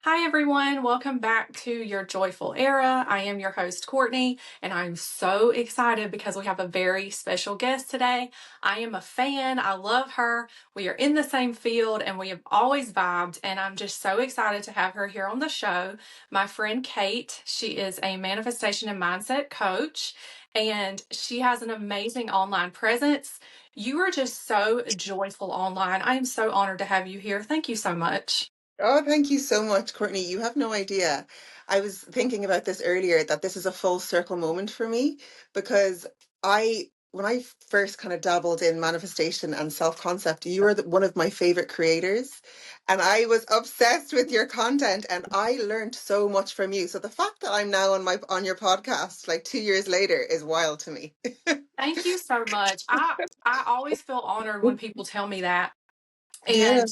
Hi, everyone. Welcome back to Your Joyful Era. I am your host, Courtney, and I'm so excited because we have a very special guest today. I am a fan. I love her. We are in the same field and we have always vibed, and I'm just so excited to have her here on the show. My friend Kate, she is a manifestation and mindset coach, and she has an amazing online presence. You are just so joyful online. I am so honored to have you here. Thank you so much. Oh, thank you so much, Courtney. You have no idea. I was thinking about this earlier that this is a full circle moment for me because when I first kind of dabbled in manifestation and self-concept, you were one of my favorite creators, and I was obsessed with your content, and I learned so much from you. So the fact that I'm now on your podcast like 2 years later is wild to me. Thank you so much. I always feel honored when people tell me that. Yeah. And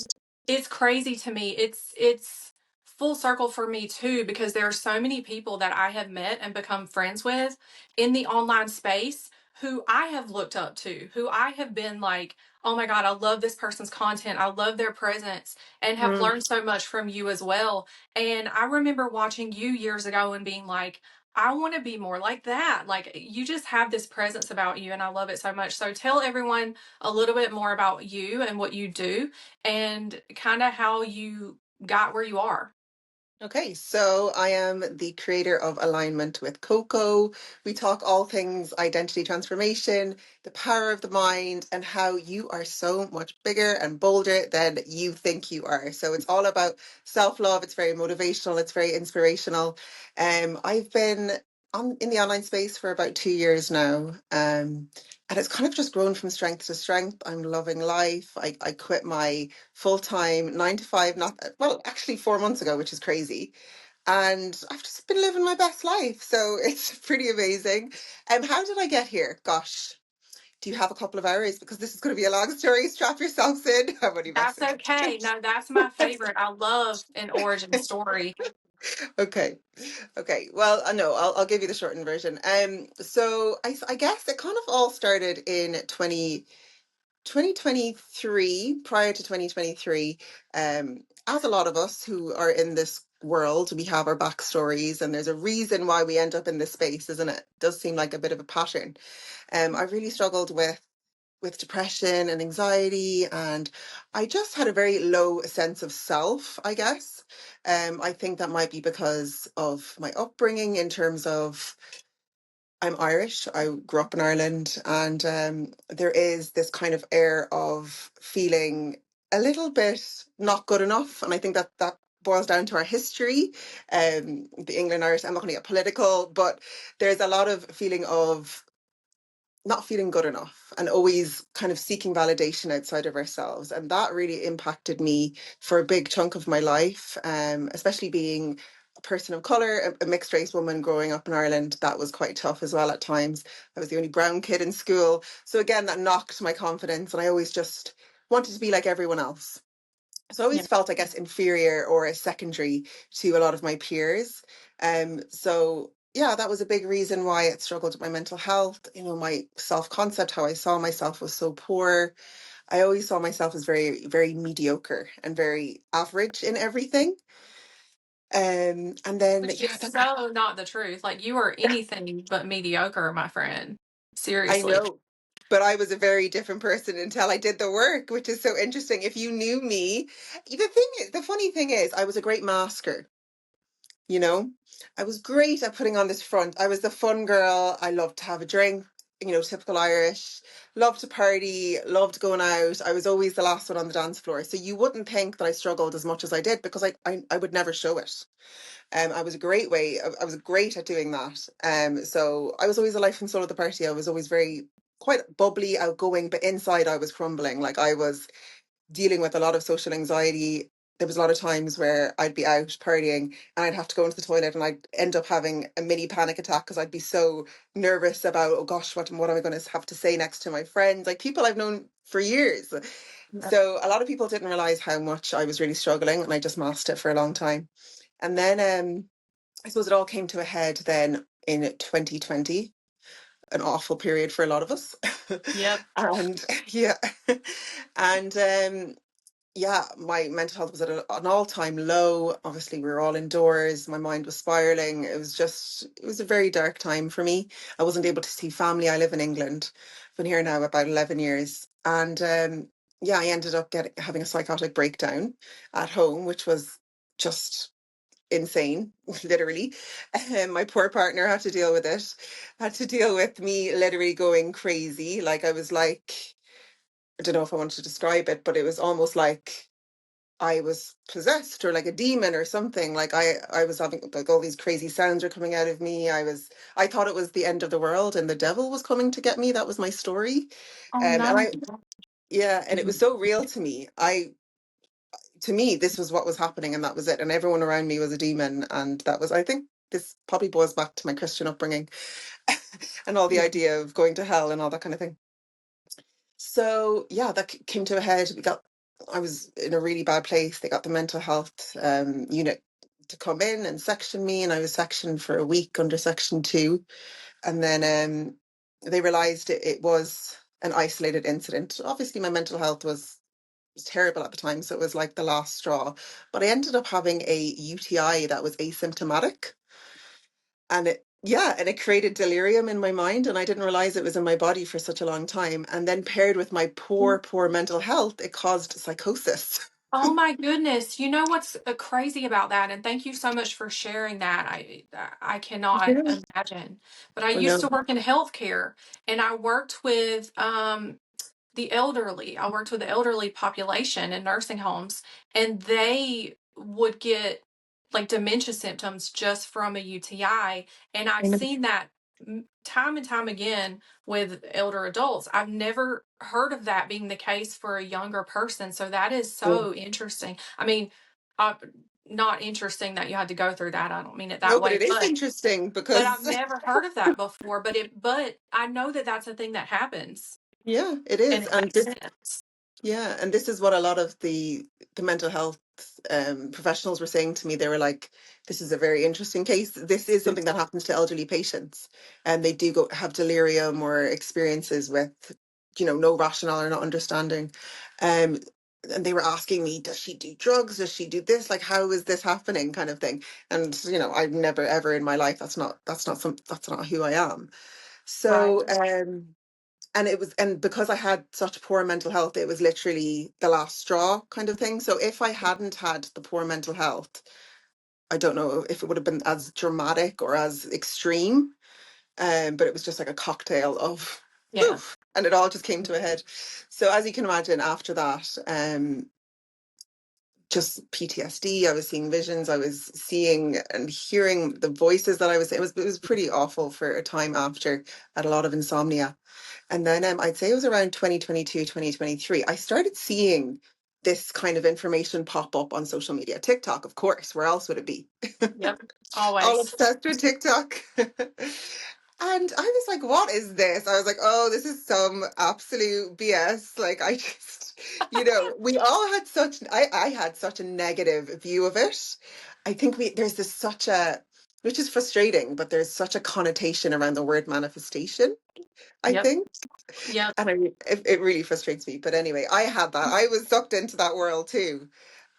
it's crazy to me. It's full circle for me too because there are so many people that I have met and become friends with in the online space who I have looked up to, who I have been like, "Oh my God, I love this person's content. I love their presence," and have Mm. learned so much from you as well. And I remember watching you years ago and being like, I want to be more like that. Like you just have this presence about you and I love it so much. So tell everyone a little bit more about you and what you do and kind of how you got where you are. Okay, so I am the creator of Alignment with Coco. We talk all things identity transformation, the power of the mind, and how you are so much bigger and bolder than you think you are. So it's all about self-love. It's very motivational. It's very inspirational. I've been in the online space for about 2 years now. And it's kind of just grown from strength to strength. I'm loving life. I quit my full-time 9 to 5, not well, actually 4 months ago, which is crazy. And I've just been living my best life. So it's pretty amazing. How did I get here? Gosh, do you have a couple of hours? Because this is going to be a long story. Strap yourselves in. I'm only That's messing. okay. No, that's my favorite. I love an origin story. Okay. Okay. Well, no, I'll give you the shortened version. So I guess it kind of all started in 2023, prior to 2023, as a lot of us who are in this world, we have our backstories, and there's a reason why we end up in this space, isn't it? Does seem like a bit of a pattern. I really struggled with depression and anxiety, and I just had a very low sense of self, I guess. I think that might be because of my upbringing in terms of I'm Irish. I grew up in Ireland, and there is this kind of air of feeling a little bit not good enough, and I think that that boils down to our history, the England Irish. I'm not going to get political, but there's a lot of feeling of not feeling good enough and always kind of seeking validation outside of ourselves. And that really impacted me for a big chunk of my life, especially being a person of color, a mixed race woman growing up in Ireland. That was quite tough as well at times. I was the only brown kid in school. So again, that knocked my confidence, and I always just wanted to be like everyone else. So I Yeah. always felt, I guess, inferior or a secondary to a lot of my peers. So yeah, that was a big reason why I struggled with my mental health. My self-concept, how I saw myself was so poor. I always saw myself as very, very mediocre and very average in everything. And then, Which is yeah, then so not the truth. Like you are anything but mediocre, my friend. I Seriously. know, but I was a very different person until I did the work, which is so interesting. If you knew me, the funny thing is, I was a great masker. You know, I was great at putting on this front. I was the fun girl. I loved to have a drink, typical Irish, loved to party, loved going out. I was always the last one on the dance floor. So you wouldn't think that I struggled as much as I did because I would never show it. I was a great way, I was great at doing that. So I was always the life and soul of the party. I was always very quite bubbly, outgoing, but inside I was crumbling. Like I was dealing with a lot of social anxiety. There was a lot of times where I'd be out partying and I'd have to go into the toilet, and I'd end up having a mini panic attack because I'd be so nervous about, oh gosh, what am I going to have to say next to my friends? Like people I've known for years. So a lot of people didn't realize how much I was really struggling, and I just masked it for a long time. And then I suppose it all came to a head then in 2020, an awful period for a lot of us. Yep. And yeah. And yeah, my mental health was at an all-time low. Obviously, we were all indoors. My mind was spiraling. It was a very dark time for me. I wasn't able to see family. I live in England. I've been here now about 11 years. And yeah, I ended up having a psychotic breakdown at home, which was just insane, literally. My poor partner had to deal with it, had to deal with me literally going crazy. Like I was like, I don't know if I want to describe it, but it was almost like I was possessed or like a demon or something. Like I was having like all these crazy sounds were coming out of me. I thought it was the end of the world and the devil was coming to get me. That was my story. Oh And no. yeah, and it was so real to me. To me, this was what was happening and that was it. And everyone around me was a demon. And that was, I think this probably boils back to my Christian upbringing and all the Yeah. idea of going to hell and all that kind of thing. So yeah, that came to a head. I was in a really bad place. They got the mental health unit to come in and section me, and I was sectioned for a week under section 2. And then they realized it was an isolated incident. Obviously, my mental health was terrible at the time, so it was like the last straw. But I ended up having a UTI that was asymptomatic. And it created delirium in my mind, and I didn't realize it was in my body for such a long time. And then paired with my poor mental health, it caused psychosis. Oh my goodness. You know what's crazy about that? And thank you so much for sharing that. I cannot Yeah. imagine. But I I used to know. work in healthcare and I worked with the elderly. I worked with the elderly population in nursing homes, and they would get like dementia symptoms just from a UTI. And I've I know. seen that time and time again with elder adults. I've never heard of that being the case for a younger person. So that is Yeah. so interesting. I mean, uh, not interesting that you had to go through that. I don't mean it that No, but way, it is but interesting I've because never heard of that before. But I know that that's a thing that happens, yeah, it and is. it And makes this sense. Yeah, and this is what a lot of the mental health professionals were saying to me. They were like, "This is a very interesting case. This is something that happens to elderly patients, and they do go have delirium or experiences with, no rationale or not understanding." Um, and they were asking me, "Does she do drugs? Does she do this? Like, how is this happening?" Kind of thing. And I've never ever in my life. That's not who I am. Right. So, and because I had such poor mental health, it was literally the last straw kind of thing. So if I hadn't had the poor mental health, I don't know if it would have been as dramatic or as extreme. But it was just like a cocktail of Yeah. poof, and it all just came to a head. So as you can imagine, after that, just PTSD. I was seeing visions. I was seeing and hearing the voices that I was. It was pretty awful for a time after. I had a lot of insomnia. And then I'd say it was around 2022, 2023. I started seeing this kind of information pop up on social media. TikTok, of course, where else would it be? Yep. All Always. obsessed with TikTok. And I was like, what is this? I was like, oh, this is some absolute BS. Like, I just, we all had I had such a negative view of it. I think there's which is frustrating, but there's such a connotation around the word manifestation, I Yep. think. Yep. And it really frustrates me. But anyway, I had that. I was sucked into that world too.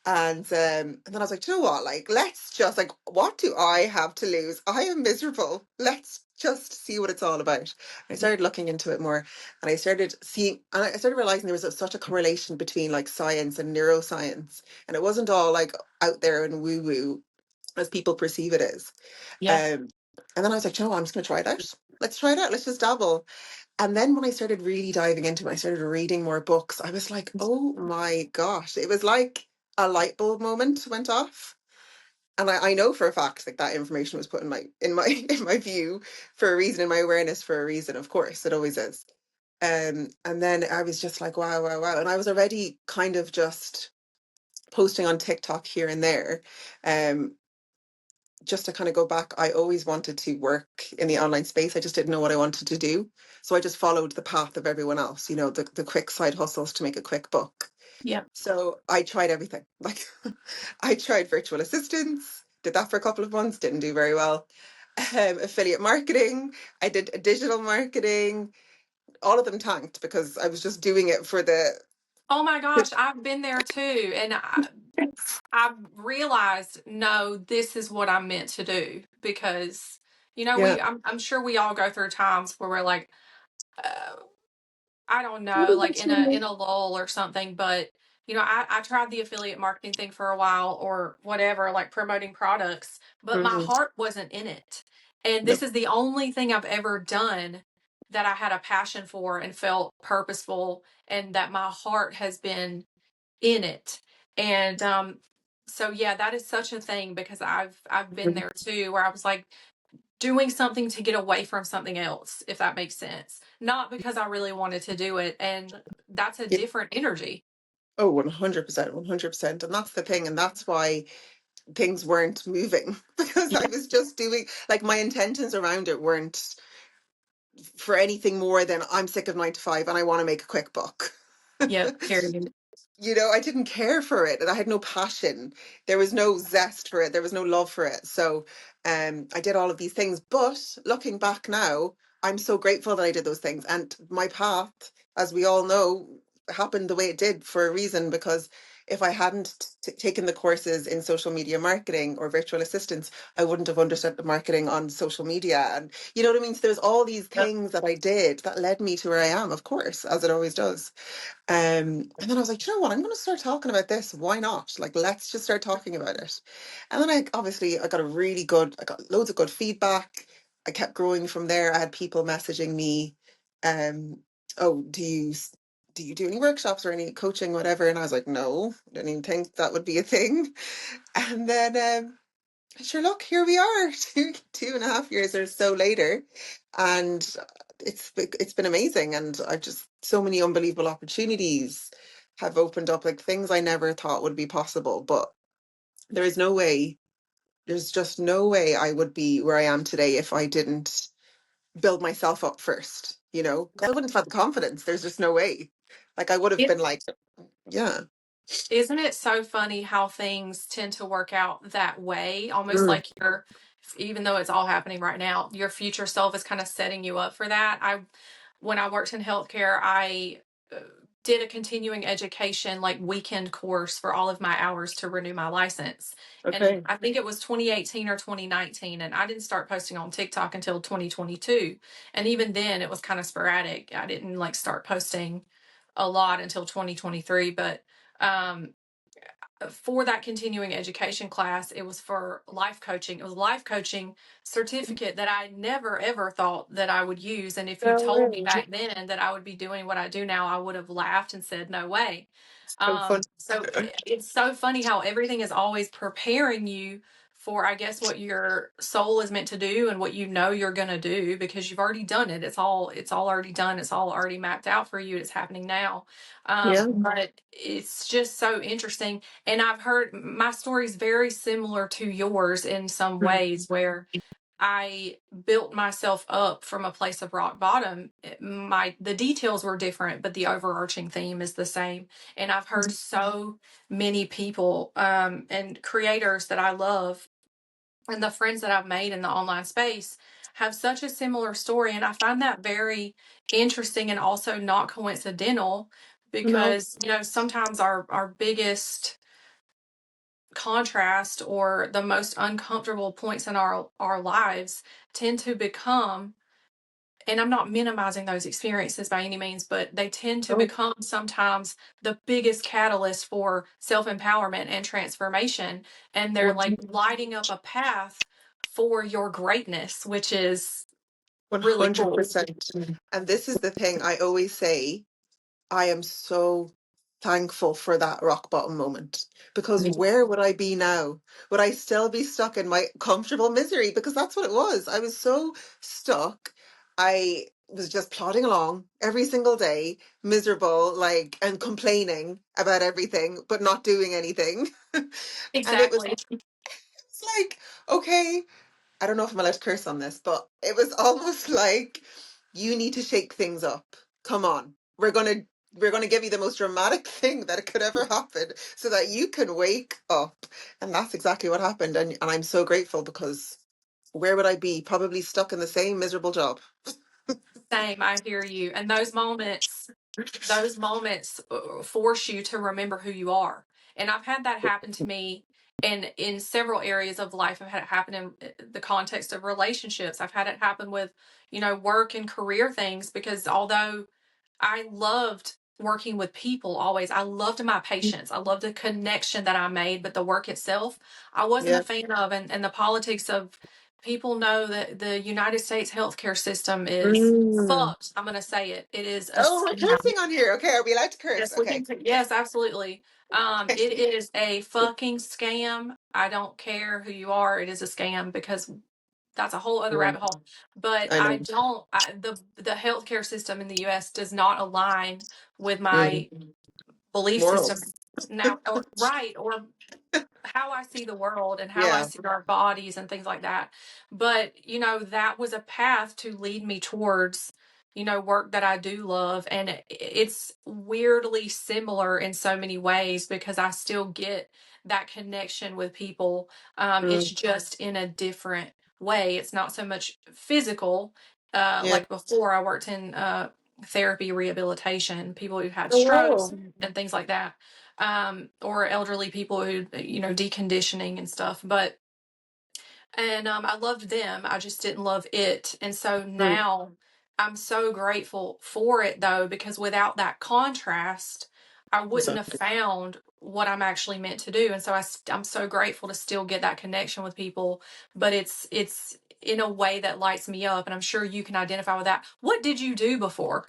And then I was like, "Do you know what? Like, let's just like, what do I have to lose? I am miserable. Let's just see what it's all about." And I Yep. started looking into it more, and I started realizing there was such a correlation between like science and neuroscience, and it wasn't all like out there and woo woo as people perceive it as. Yep. Um, and then I was like, "Do you know what? I'm just going to try it out. Let's try it out. Let's just dabble." And then when I started really diving into it, I started reading more books. I was like, oh my gosh. It was like a light bulb moment went off. And I know for a fact like that information was put in my in my view for a reason, in my awareness for a reason, of course. It always is. And then I was just like, wow, wow, wow. And I was already kind of just posting on TikTok here and there. Um, just to kind of go back, I always wanted to work in the online space. I just didn't know what I wanted to do. So I just followed the path of everyone else, the quick side hustles to make a quick buck. Yep. So I tried everything. Like I tried virtual assistants, did that for a couple of months, didn't do very well. Affiliate marketing, I did digital marketing, all of them tanked because I was just doing it for Oh my gosh, I've been there too. And I realized, no, this is what I'm meant to do because, Yeah. I'm sure we all go through times where we're like, uh, I don't What know, is like it you in a lull or something. But I tried the affiliate marketing thing for a while or whatever, like promoting products, but my Mhm. heart wasn't in it. And No. this is the only thing I've ever done that I had a passion for and felt purposeful, and that my heart has been in it. And so yeah, that is such a thing because I've been Mhm. there too, where I was like doing something to get away from something else, if that makes sense. Not because I really wanted to do it. And that's a Yeah. different energy. Oh, 100%, 100%. And that's the thing. And that's why things weren't moving because I was just doing, like, my intentions around it weren't for anything more than I'm sick of 9 to 5 and I want to make a quick buck. Yep, period. I didn't care for it and I had no passion. There was no zest for it. There was no love for it. So I did all of these things. But looking back now, I'm so grateful that I did those things. And my path, as we all know, happened the way it did for a reason, because if I hadn't taken the courses in social media marketing or virtual assistants, I wouldn't have understood the marketing on social media. And you know what I mean? So there's all these Yep. things that I did that led me to where I am, of course, as it always does. And then I was like, you know what? I'm going to start talking about this. Why not? Like, let's just start talking about it. And then I got I got loads of good feedback. I kept growing from there. I had people messaging me, um, oh, do you do any workshops or any coaching, whatever? And I was like, no, I didn't even think that would be a thing. And then sure, look, here we are, 2.5 years or so later, and it's been amazing, and I just so many unbelievable opportunities have opened up, like things I never thought would be possible. But there is no way, there's just no way I would be where I am today if I didn't build myself up first, because I wouldn't have had the confidence. There's just no way. Like I would have It, been like, yeah. isn't it so funny how things tend to work out that way? Almost Mm, like even though it's all happening right now, your future self is kind of setting you up for that. When I worked in healthcare, I did a continuing education like weekend course for all of my hours to renew my license. And okay. I think it was 2018 or 2019. And I didn't start posting on TikTok until 2022. And even then, it was kind of sporadic. I didn't like start posting a lot until 2023. But um, for that continuing education class, it was for life coaching. It was a life coaching certificate that I never ever thought that I would use. And if you No told me way. back then that I would be doing what I do now, I would have laughed and said, no way. So fun. So it's so funny how everything is always preparing you for, I guess, what your soul is meant to do and what you're going to do because you've already done it. It's all already done. It's all already mapped out for you. It's happening now. Yeah. But it's just so interesting. And I've heard my story is very similar to yours in some ways where I built myself up from a place of rock bottom. The details were different, but the overarching theme is the same. And I've heard so many people and creators that I love and the friends that I've made in the online space have such a similar story. And I find that very interesting and also not coincidental No. because, sometimes our biggest contrast or the most uncomfortable points in our lives tend to become, and I'm not minimizing those experiences by any means, but they tend to Oh, become sometimes the biggest catalyst for self-empowerment and transformation, and they're like lighting up a path for your greatness, which is really cool. 100%. And this is the thing I always say, I am so thankful for that rock bottom moment, because where would I be now? Would I still be stuck in my comfortable misery? Because that's what it was. I was so stuck. I was just plodding along every single day, miserable, like, and complaining about everything, but not doing anything. And it was Exactly. like, okay, I don't know if I'm allowed to curse on this, but it was almost like, you need to shake things up. Come on. We're gonna give you the most dramatic thing that could ever happen so that you can wake up. And that's exactly what happened. And I'm so grateful, because where would I be? Probably stuck in the same miserable job. Same, I hear you. And those moments those moments force you to remember who you are. And I've had that happen to me in several areas of life. I've had it happen in the context of relationships. I've had it happen with, work and career things, because although I loved working with people always, I loved my patients. I loved the connection that I made, but the work itself, I wasn't a Yeah. fan of. And the politics of, people know that the United States healthcare system is Mm. fucked. I'm going to say it. It is a Oh, we're scam. cursing on here. Okay, are we allowed to curse? Yes, we Okay. can. Yes, absolutely. It is a fucking scam. I don't care who you are. It is a scam, because that's a whole other Yeah, rabbit hole. But I I know. don't. The healthcare system in the U.S. does not align with Mm. my belief system Morals. now, or right, or how I see the world and how I Yeah. see our bodies and things like that. But, that was a path to lead me towards, work that I do love. And it's weirdly similar in so many ways, because I still get that connection with people. It's Mm. just in a different way. It's not so much physical. Yeah. Like before, I worked in therapy rehabilitation, people who had Oh, strokes wow. and things like that, or elderly people who, deconditioning and stuff. But, and I loved them. I just didn't love it. And so Mm. now I'm so grateful for it, though, because without that contrast, I wouldn't have Exactly. found what I'm actually meant to do. And so I'm so grateful to still get that connection with people, but it's in a way that lights me up. And I'm sure you can identify with that. What did you do before,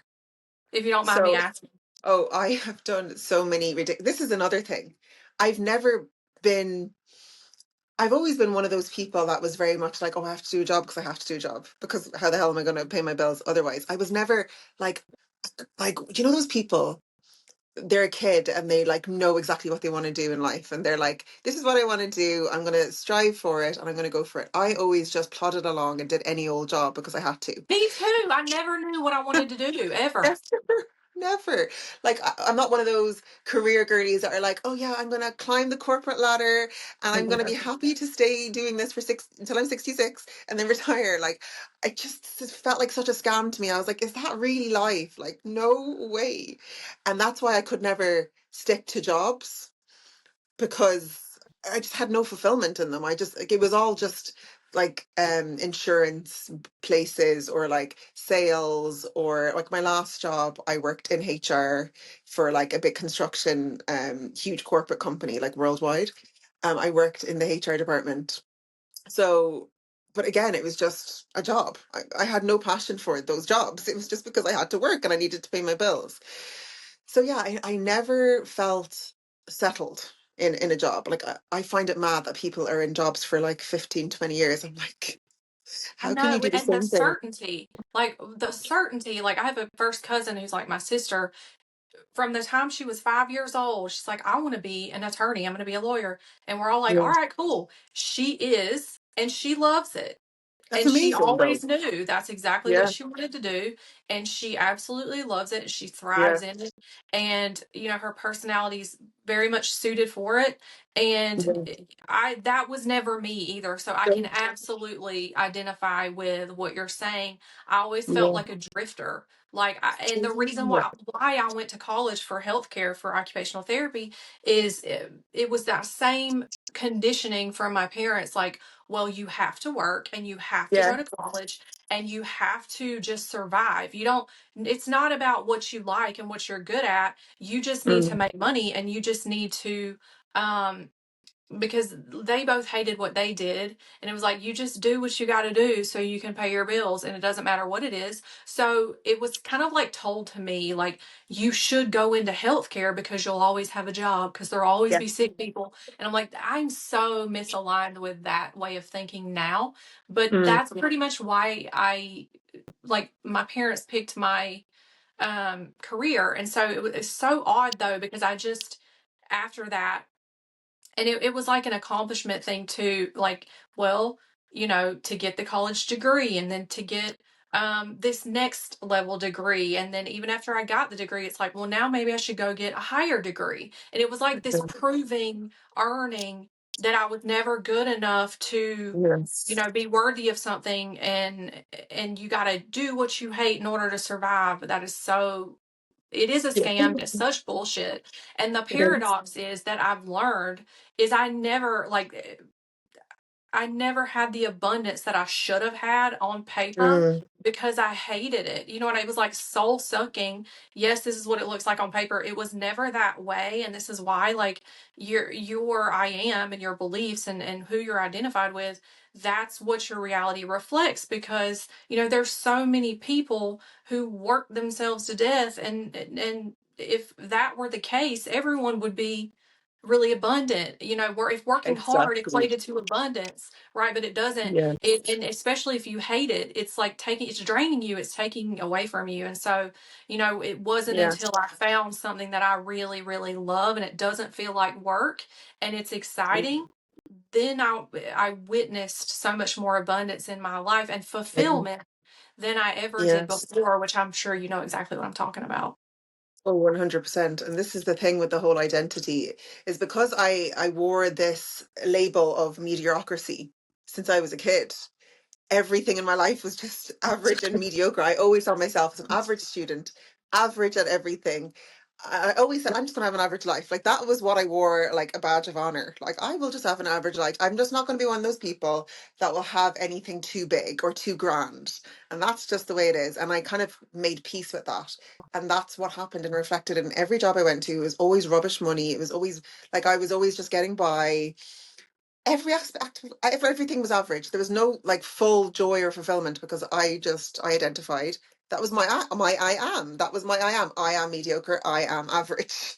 if you don't mind me So, asking? oh, I have done so many ridiculous. This is another thing. I've never been, I've always been one of those people that was very much like, oh, I have to do a job because I have to do a job, because how the hell am I going to pay my bills otherwise? I was never like, those people, they're a kid and they like know exactly what they want to do in life. And they're like, this is what I want to do. I'm going to strive for it and I'm going to go for it. I always just plodded along and did any old job because I had to. Me too. I never knew what I wanted to do ever. Never, never. Like I'm not one of those career girlies that are like, oh yeah, I'm gonna climb the corporate ladder and I'm gonna be happy to stay doing this for six until I'm 66 and then retire. Like I just it felt like such a scam to me. I was like, is that really life? Like, no way. And that's why I could never stick to jobs, because I just had no fulfillment in them. I just like it was all just like insurance places or like sales, or like my last job I worked in HR for like a big construction huge corporate company like worldwide. I worked in the HR department. So but again, it was just a job. I had no passion for those jobs. It was just because I had to work and I needed to pay my bills. So yeah, I never felt settled in a job. Like I find it mad that people are in jobs for like 15, 20 years. I'm like, I how can you know, do the and same thing? the certainty, like I have a first cousin who's like my sister. From the time she was 5 years old, she's like, I want to be an attorney. I'm going to be a lawyer. And we're all like, Yeah. all right, cool. She is, and she loves it. That's And she amazing though. always knew that's exactly what Yeah. she wanted to do. And she absolutely loves it. She Yeah. thrives in it. And, her personality's very much suited for it. And Yeah. that was never me either. So I can absolutely identify with what you're saying. I always felt Yeah. like a drifter. And the reason Yeah. why I went to college for healthcare, for occupational therapy, is it was that same conditioning from my parents. Like, well, you have to work and you have to Yeah. go to college and you have to just survive. You don't, it's not about what you like and what you're good at. You just need to Mm. make money, and you just need to, um, because they both hated what they did. And it was like, you just do what you got to do so you can pay your bills, and it doesn't matter what it is. So it was kind of like told to me, like, you should go into healthcare because you'll always have a job, because there'll always Yeah. be sick people. And I'm like, I'm so misaligned with that way of thinking now. But Mm. that's pretty much why like, my parents picked my career. And so it's so odd, though, because I just, after that, and it was like an accomplishment thing too, like, well, to get the college degree, and then to get this next level degree, and then even after I got the degree, it's like, well, now maybe I should go get a higher degree. And it was like this proving, earning that I was never good enough to, Yes. be worthy of something. And you got to do what you hate in order to survive. That is so it is a Yeah. scam. It's such bullshit. And the It is. paradox is that I've learned is I never had the abundance that I should have had on paper Mm, because I hated it. You know what? It was like soul sucking. Yes, this is what it looks like on paper. It was never that way. And this is why, like, your I am and your beliefs and who you're identified with, that's what your reality reflects. Because, you know, there's so many people who work themselves to death. And if that were the case, everyone would be really abundant. You know, where if working hard exactly. equated to abundance, right? But it doesn't. Yeah. And especially if you hate it, it's like it's draining you, it's taking away from you. And so, you know, it wasn't Yeah. until I found something that I really, really love and it doesn't feel like work and it's exciting, then I witnessed so much more abundance in my life and Yeah. fulfillment than I ever did Yes. before, which I'm sure you know exactly what I'm talking about. Oh, 100%. And this is the thing with the whole identity is because I wore this label of mediocrity since I was a kid. Everything in my life was just average and mediocre. I always saw myself as an average student, average at everything. I always said, I'm just going to have an average life. Like that was what I wore, like a badge of honor. Like I will just have an average life. I'm just not going to be one of those people that will have anything too big or too grand. And that's just the way it is. And I kind of made peace with that. And that's what happened and reflected in every job I went to. It was always rubbish money. It was always like I was always just getting by. Every aspect everything was average. There was no like full joy or fulfillment because I identified that was my I am. That was my I am mediocre. I am average.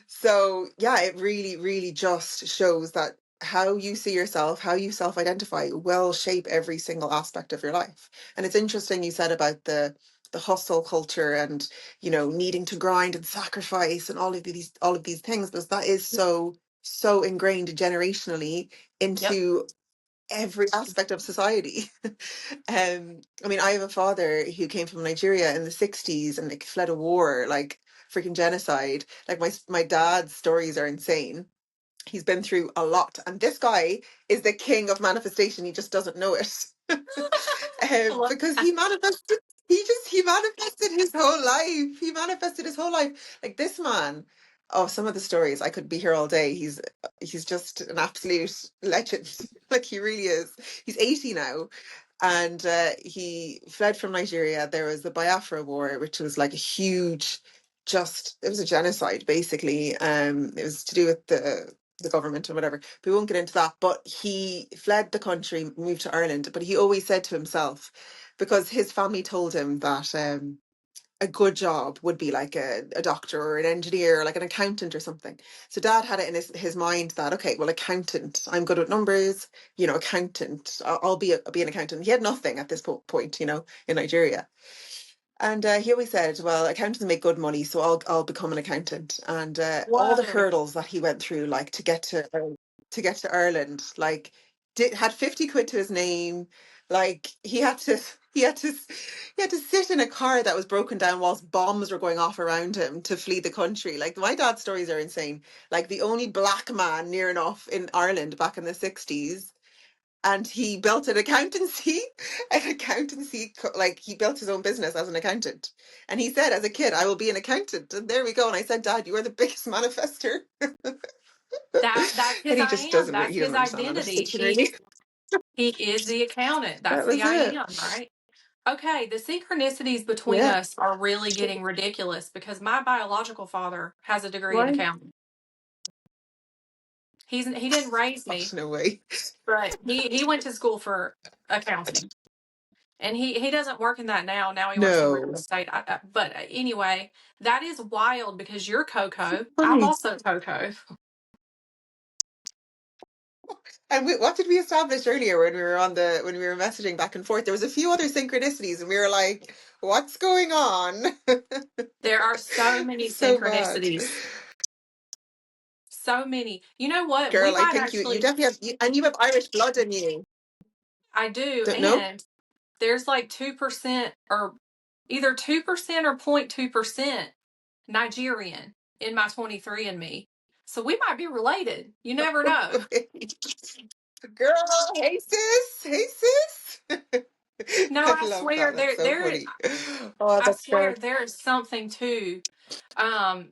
So yeah, it really, really just shows that how you see yourself, how you self-identify will shape every single aspect of your life. And it's interesting you said about the hustle culture and needing to grind and sacrifice and all of these things because that is so ingrained generationally Yep. into every aspect of society. I mean, I have a father who came from Nigeria in the 60s and like fled a war, like freaking genocide. Like my dad's stories are insane. He's been through a lot, and this guy is the king of manifestation. He just doesn't know it. I love Because that. he manifested his whole life. He manifested his whole life. Like this man, oh, some of the stories I could be here all day. He's just an absolute legend. Like he really is. He's 80 now, and he fled from Nigeria. There was the Biafra War, which was like a huge, just it was a genocide basically. It was to do with the government and whatever. But we won't get into that. But he fled the country, moved to Ireland. But he always said to himself, because his family told him that a good job would be like a doctor or an engineer or like an accountant or something. So dad had it in his mind that, okay, well, accountant, I'm good with numbers, accountant, I'll be an accountant. He had nothing at this point, in Nigeria. And he always said, "Well, accountants make good money, so I'll become an accountant." And all the Whoa. hurdles that he went through, like to get to Ireland, like had 50 quid to his name, like he had to sit in a car that was broken down whilst bombs were going off around him to flee the country. Like my dad's stories are insane. Like the only black man near enough in Ireland back in the 60s, and he built like he built his own business as an accountant, and he said as a kid, I will be an accountant. And there we go. And I said, Dad, you are the biggest manifester. That's And his I am. That's he his doesn't understand identity. manifestation really. He is the accountant. That That's the was I it. am, right? Okay, the synchronicities between Yeah. us are really getting ridiculous because my biological father has a degree in Why? accounting. He didn't raise me, Gosh, no way. but he went to school for accounting. And he doesn't work in that now. Now he works in real No. estate. But anyway, that is wild because you're Coco. I'm Funny. also Coco. And what did we establish earlier when we were messaging back and forth? There was a few other synchronicities, and we were like, "What's going on?" There are so many So bad. synchronicities. So many. You know what? We Girl, I might think you actually, definitely and you have Irish blood in you. I do. Don't know? And there's like 2% or either 2% or 0.2% Nigerian in my 23andMe. So we might be related. You never know. Girl, hey sis, hey sis. No, I I love swear that. That's so funny. Oh, I that's swear great. there is something too. um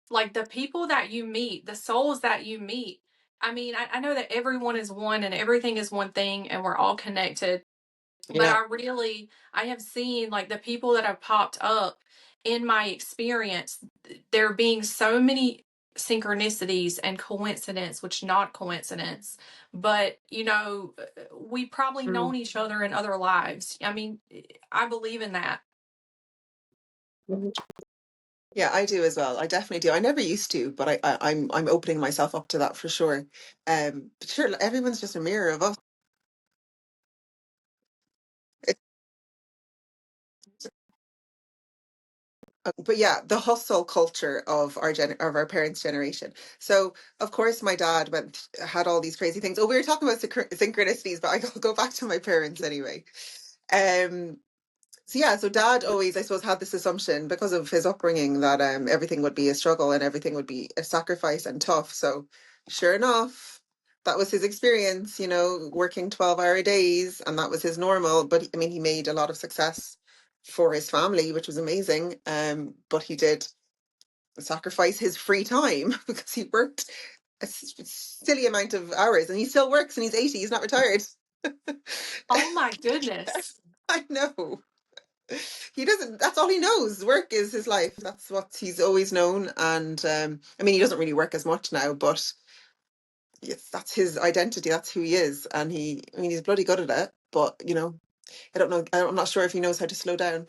like the people that you meet, the souls that you meet. I mean, I know that everyone is one and everything is one thing and we're all connected, but Yeah. I have seen like the people that have popped up in my experience, there being so many synchronicities and coincidence, which not coincidence, but we probably Mm. known each other in other lives. I mean, I believe in that. Mhm. Yeah, I do as well. I definitely do. I never used to, but I'm opening myself up to that for sure. But sure, everyone's just a mirror of us. It, but yeah, the hustle culture of of our parents' generation. So of course, my dad had all these crazy things. Oh, we were talking about synchronicities, but I'll go back to my parents anyway. Um, So yeah, so dad always, I suppose, had this assumption because of his upbringing that everything would be a struggle and everything would be a sacrifice and tough. So sure enough, that was his experience, working 12-hour days, and that was his normal. But I mean, he made a lot of success for his family, which was amazing. But he did sacrifice his free time because he worked a silly amount of hours, and he still works and he's 80, he's not retired. Oh my goodness. I know. He doesn't, that's all he knows. Work is his life. That's what he's always known. And I mean, he doesn't really work as much now, but yes, that's his identity. That's who he is. And I mean, he's bloody good at it. But, I don't know. I'm not sure if he knows how to slow down.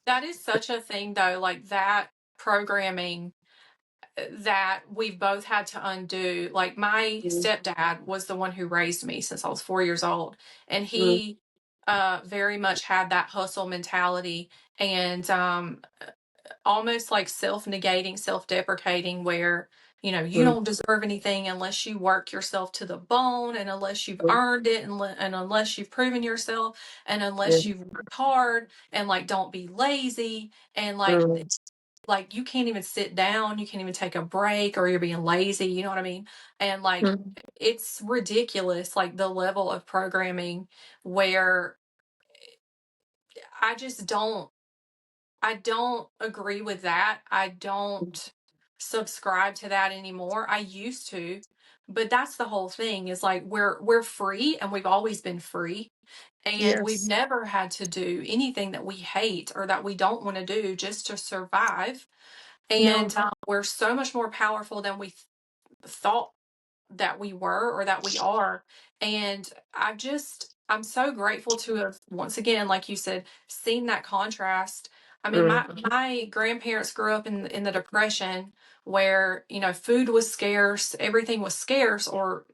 That is such a thing, though, like that programming that we've both had to undo. Like, my Mm, stepdad was the one who raised me since I was 4 years old, and mm, he very much had that hustle mentality and almost like self-negating, self-deprecating, where you mm, don't deserve anything unless you work yourself to the bone, and unless you've mm, earned it, and unless you've proven yourself, and unless mm, you've worked hard, and like don't be lazy, and mm, like you can't even sit down, you can't even take a break, or you're being lazy, you know what I mean? And like mm. it's ridiculous, like the level of programming where I just don't agree with that. I don't subscribe to that anymore. I used to, but that's the whole thing, is like we're free and we've always been free, and we've Yes. never had to do anything that we hate or that we don't want to do just to survive. No. And we're so much more powerful than we thought that we were or that we are. And I'm so grateful to have, once again, like you said, seen that contrast. I mean, Mm, my grandparents grew up in the Depression, where food was scarce, everything was scarce, or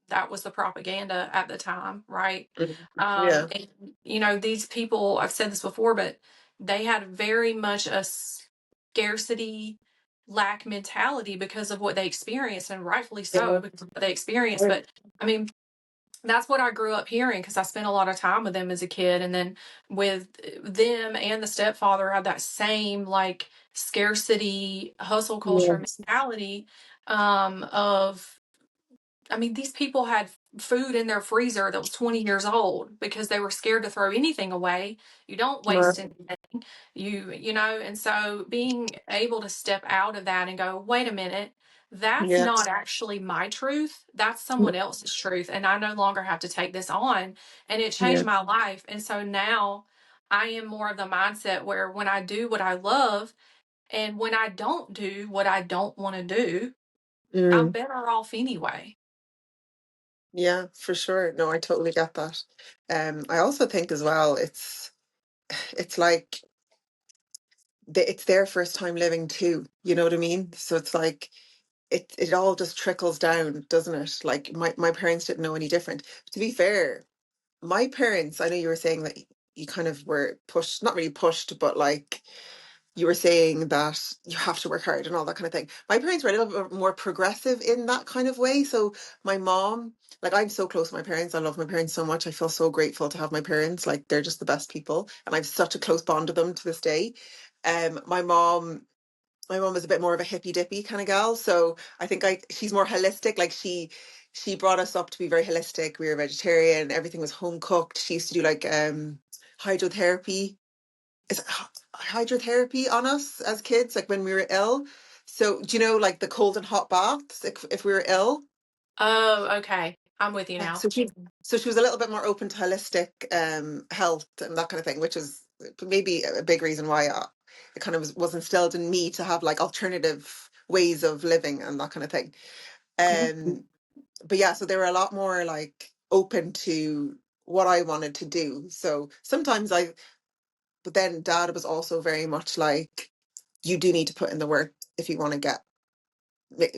that was the propaganda at the time, right? mm. Yeah. And these people, I've said this before, but they had very much a scarcity lack mentality because of what they experienced, and rightfully so Yeah. because of what they experienced. Right. But I mean, that's what I grew up hearing because I spent a lot of time with them as a kid, and then with them and the stepfather had that same like scarcity hustle culture Yes. mentality, of, I mean, these people had food in their freezer that was 20 years old because they were scared to throw anything away. You don't Right. waste anything. And so being able to step out of that and go, wait a minute, that's Yeah. not actually my truth. That's someone else's truth. And I no longer have to take this on. And it changed Yeah. my life. And so now I am more of the mindset where when I do what I love and when I don't do what I don't want to do, I'm Mm. better off anyway. Yeah, for sure. No, I totally get that. I also think as well, it's like it's their first time living too. You know what I mean? So it's like it all just trickles down, doesn't it? Like my parents didn't know any different. To be fair, my parents, I know you were saying that you kind of were pushed, not really pushed, but like you were saying that you have to work hard and all that kind of thing. My parents were a little bit more progressive in that kind of way. So my mom, like I'm so close to my parents. I love my parents so much. I feel so grateful to have my parents. Like they're just the best people. And I've such a close bond with them to this day. My mom is a bit more of a hippy dippy kind of gal. So I think she's more holistic. Like she brought us up to be very holistic. We were vegetarian, everything was home cooked. She used to do like hydrotherapy. Is it hydrotherapy on us as kids, like when we were ill. So do you know like the cold and hot baths if we were ill? Oh, okay. I'm with you now. So she was a little bit more open to holistic health and that kind of thing, which is maybe a big reason why it kind of was instilled in me to have like alternative ways of living and that kind of thing. Um, but yeah, so they were a lot more like open to what I wanted to do. So sometimes but then dad was also very much like, you do need to put in the work if you want to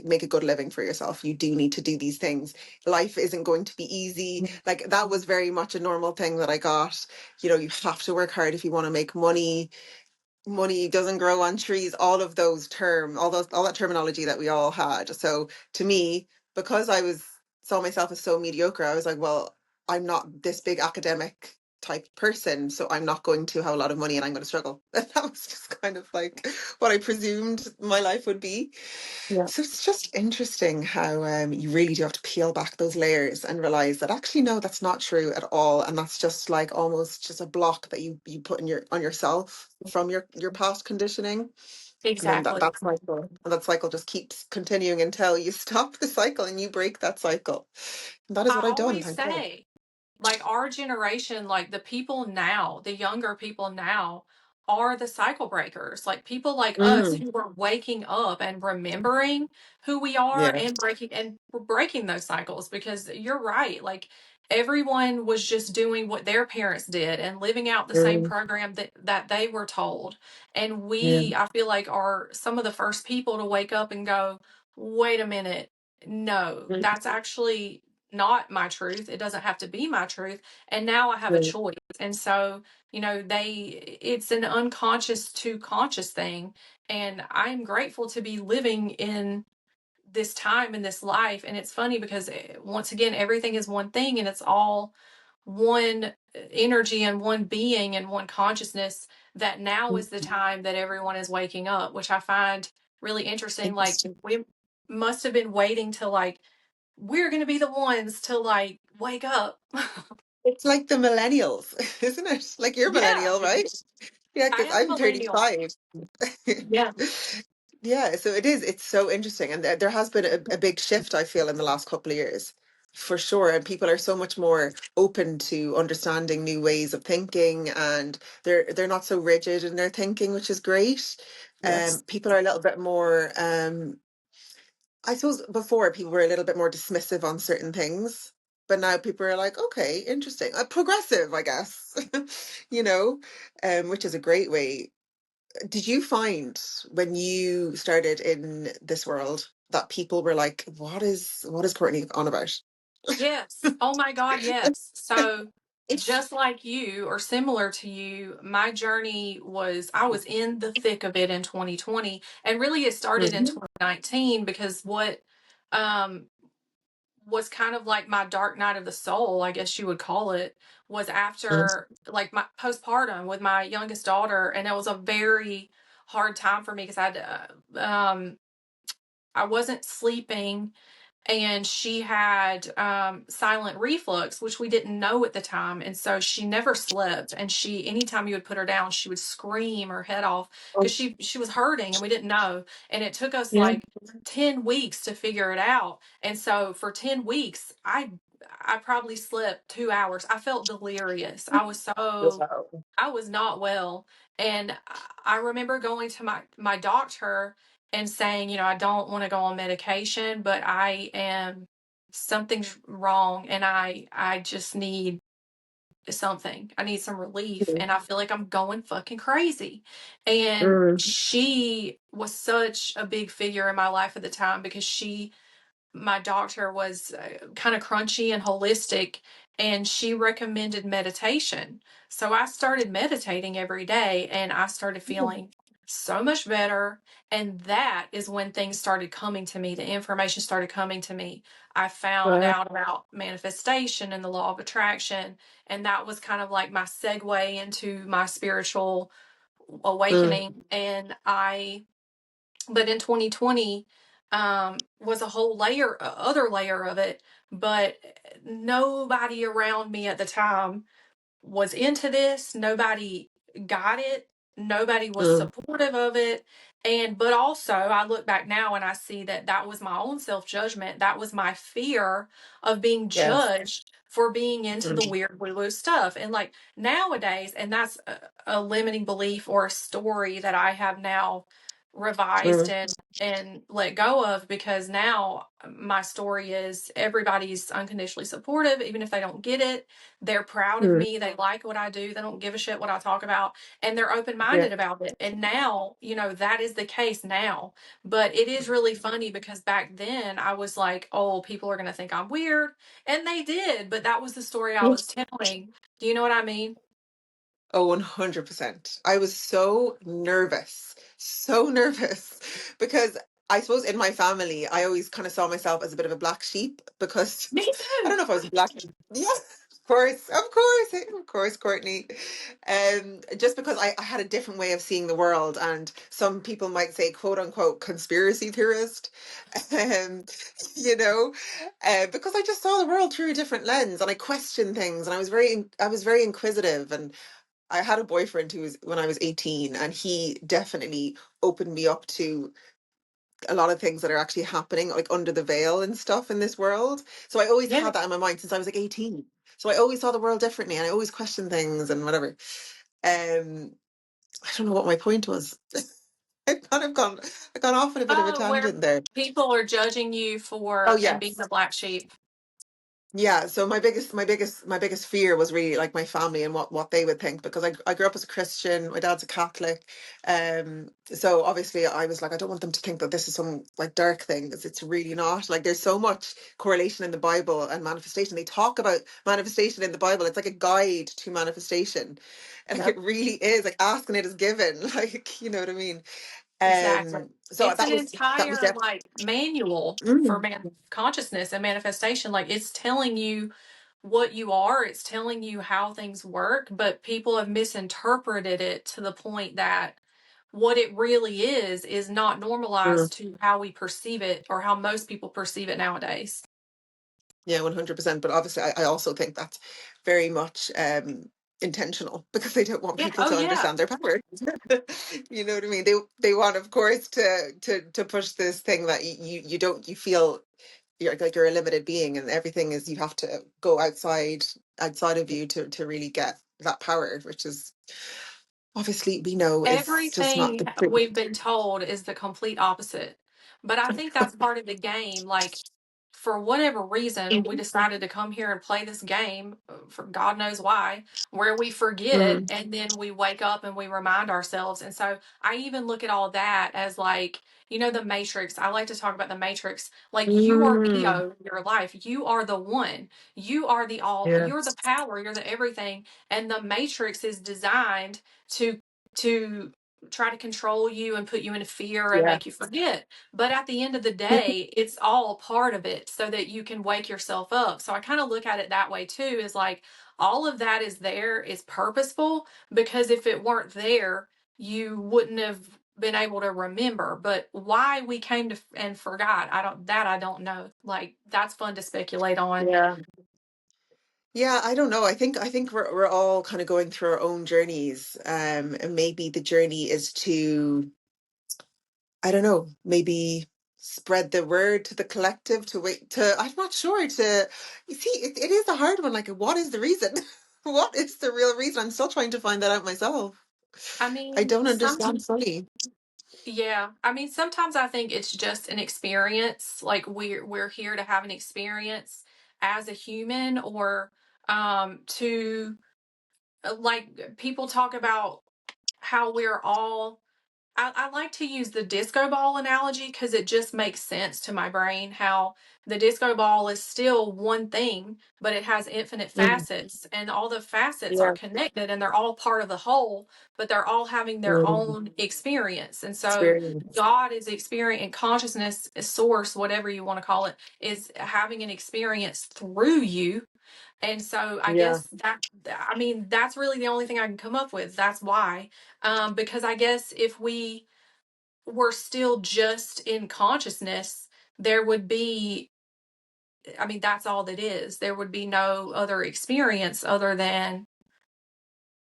make a good living for yourself. You do need to do these things. Life isn't going to be easy. Like that was very much a normal thing that I got. You have to work hard if you want to make money. Money doesn't grow on trees. All that terminology that we all had. So to me, because saw myself as so mediocre, I was like, well, I'm not this big academic type person, so I'm not going to have a lot of money and I'm going to struggle. And that was just kind of like what I presumed my life would be. Yeah. So it's just interesting how you really do have to peel back those layers and realize that actually no, that's not true at all, and that's just like almost just a block that you put on yourself from your past conditioning, and then Exactly. that cycle just keeps continuing until you stop the cycle and you break that cycle. And that is I what I've done, always thank God. say, like our generation, like the people now, the younger people now are the cycle breakers. Like people like us Mm, who are waking up and remembering who we are yeah. and breaking those cycles, because you're right. Like everyone was just doing what their parents did and living out the same Mm, program that they were told. And yeah. we, I feel like, are some of the first people to wake up and go, wait a minute, no, that's actually not my truth. It doesn't have to be my truth. And now I have a Mm, choice. And so, it's an unconscious to conscious thing. And I'm grateful to be living in this time in this life. And it's funny because once again, everything is one thing and it's all one energy and one being and one consciousness, that now is the time that everyone is waking up, which I find really interesting. Like interesting. we must have been waiting to like we're going to be the ones to like wake up. It's like the millennials, isn't it? Like you're Yeah, millennial, right? Yeah, I because am a I'm millennial. 35. Yeah. Yeah, so it's so interesting. And there has been a big shift, I feel, in the last couple of years, for sure. And people are so much more open to understanding new ways of thinking, and they're not so rigid in their thinking, which is great. Yes. People are a little bit more, I suppose before people were a little bit more dismissive on certain things, but now people are like, okay, interesting. Progressive, I guess, you know, which is a great way. Did you find when you started in this world that people were like, what is Courtney on about? Yes. Oh my God, yes. So just like you or similar to you, my journey was I was in the thick of it in 2020. And really it started in Mhm. 2019 because what um was kind of like my dark night of the soul, I guess you would call it, was after like my postpartum with my youngest daughter. And it was a very hard time for me because I wasn't sleeping, and she had silent reflux, which we didn't know at the time. And so she never slept. And anytime you would put her down, she would scream her head off because she was hurting and we didn't know. And it took us Yeah. like 10 weeks to figure it out. And so for 10 weeks, I probably slept 2 hours. I felt delirious. I was not well. And I remember going to my doctor and saying, I don't want to go on medication, but something's wrong and I just need something. I need some relief and I feel like I'm going fucking crazy. And Mm, she was such a big figure in my life at the time because my doctor was kind of crunchy and holistic, and she recommended meditation. So I started meditating every day and I started feeling so much better. And that is when things started coming to me. The information started coming to me. I found right. out about manifestation and the law of attraction. And that was kind of like my segue into my spiritual Mm, awakening. But in 2020 was a whole other layer of it, but nobody around me at the time was into this. Nobody got it. Nobody was Mm. supportive of it. And, but also, I look back now and I see that that was my own self judgment. That was my fear of being Yes. judged for being into the Mm. weird woo woo stuff. And like nowadays, and that's a limiting belief or a story that I have now revised Mm. and let go of, because now my story is everybody's unconditionally supportive even if they don't get it. They're proud of Mm. me, they like what I do, they don't give a shit what I talk about, and they're Yeah. open-minded about it. And now, that is the case now. But it is really funny because back then I was like, oh, people are going to think I'm weird, and they did, but that was the story I was telling. Do you know what I mean? Oh, 100%. I was so nervous because I suppose in my family, I always kind of saw myself as a bit of a black sheep because Me I don't too. know if I was black. Yeah, of course, Courtney. Just because I had a different way of seeing the world, and some people might say, quote unquote, conspiracy theorist. Um, you know, because I just saw the world through a different lens, and I questioned things, and I was very inquisitive, and I had a boyfriend who was when I was 18, and he definitely opened me up to a lot of things that are actually happening, like under the veil and stuff in this world. So I always Yeah. had that in my mind since I was like 18. So I always saw the world differently, and I always questioned things and whatever. Um, I don't know what my point was. I gone off on a bit of a Oh, where tangent there. people are judging you Oh for and being the yes. black sheep. Yeah, so my biggest fear was really like my family and what they would think, because I grew up as a Christian, my dad's a Catholic. So obviously I was like, I don't want them to think that this is some like dark thing, because it's really not. Like there's so much correlation in the Bible and manifestation. They talk about manifestation in the Bible. It's like a guide to manifestation. And like Yep. it really is like asking it is given, like you know what I mean? Exactly. So It's that an was entire definitely. like manual for Mm. consciousness and manifestation. Like it's telling you what you are, it's telling you how things work, but people have misinterpreted it to the point that what it really is not normalized to how we perceive it or how most people perceive it nowadays. Yeah, 100%. But obviously, I also think that's very much intentional, because they don't want Yeah. people Oh, to yeah. understand their power. You know what I mean? They want, of course, to push this thing that you don't, you feel you're a limited being, and everything is, you have to go outside of you to really get that power, which is obviously we know is just not Everything the truth. we've been told is the complete opposite. But I think that's part of the game. Like, for whatever reason, we decided to come here and play this game for God knows why, where we forget Mm. and then we wake up and we remind ourselves. And so I even look at all that as like, the Matrix. I like to talk about the Matrix. Like, you are Mm. Neo in your life. You are the one. You are the all, Yeah. you're the power, you're the everything. And the Matrix is designed to to try to control you and put you in fear and Yeah. make you forget. But at the end of the day, it's all part of it so that you can wake yourself up. So I kind of look at it that way too, is like all of that is there, is purposeful, because if it weren't there, you wouldn't have been able to remember. But why we came to and forgot, I don't know. Like that's fun to speculate on. Yeah. Yeah, I don't know. I think we're all kind of going through our own journeys. And maybe the journey is to, I don't know, maybe spread the word to the collective, to wait to, I'm not sure, to, you see, it is a hard one. Like, what is the reason? What is the real reason? I'm still trying to find that out myself. I I mean, don't understand fully. yeah, I mean, sometimes I think it's just an experience. Like we're here to have an experience as a human, or to like people talk about how we're all I like to use the disco ball analogy because it just makes sense to my brain how the disco ball is still one thing, but it has infinite Mm. facets, and all the facets are Yeah. connected and they're all part of the whole, but they're all having their Mm. own experience. And so Experience. God is experiencing, consciousness, source, whatever you want to call it, is having an experience through you. And so I Yeah. guess I mean, that's really the only thing I can come up with. That's why. Because I guess if we were still just in consciousness, there would be, I mean, that's all that is. There would be no other experience other than